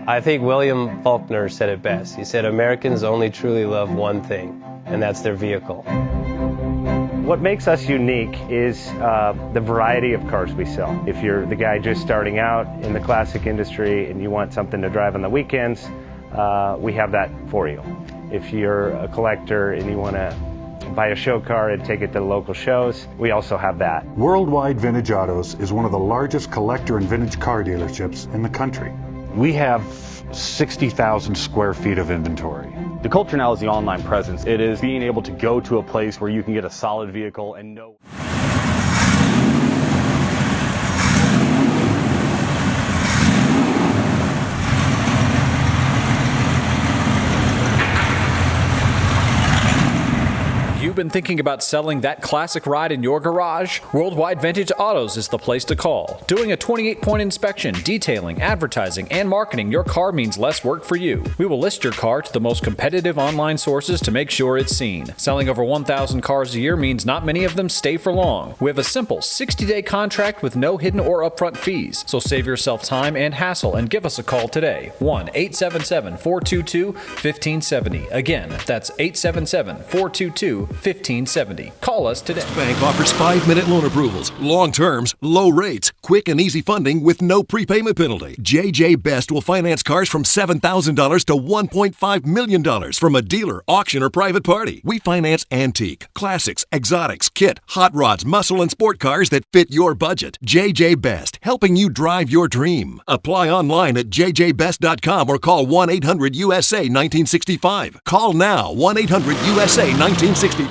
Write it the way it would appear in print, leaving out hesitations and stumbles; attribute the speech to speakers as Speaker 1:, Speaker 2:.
Speaker 1: I think William Faulkner said it best. He said, Americans only truly love one thing, and that's their vehicle.
Speaker 2: What makes us unique is the variety of cars we sell. If you're the guy just starting out in the classic industry and you want something to drive on the weekends, we have that for you. If you're a collector and you want to buy a show car and take it to the local shows, we also have that.
Speaker 3: Worldwide Vintage Autos is one of the largest collector and vintage car dealerships in the country.
Speaker 4: We have 60,000 square feet of inventory.
Speaker 5: The culture now is the online presence. It is being able to go to a place where you can get a solid vehicle and know.
Speaker 6: You've been thinking about selling that classic ride in your garage? Worldwide Vintage Autos is the place to call. Doing a 28-point inspection, detailing, advertising, and marketing your car means less work for you. We will list your car to the most competitive online sources to make sure it's seen. Selling over 1,000 cars a year means not many of them stay for long. We have a simple 60-day contract with no hidden or upfront fees. So save yourself time and hassle and give us a call today. 1-877-422-1570. Again, that's 877-422-1570. Call us today.
Speaker 7: Bank offers 5-minute loan approvals, long terms, low rates, quick and easy funding with no prepayment penalty. JJ Best will finance cars from $7,000 to $1.5 million from a dealer, auction, or private party. We finance antique, classics, exotics, kit, hot rods, muscle, and sport cars that fit your budget. JJ Best, helping you drive your dream. Apply online at jjbest.com or call 1-800-USA-1965. Call now, 1-800-USA-1965.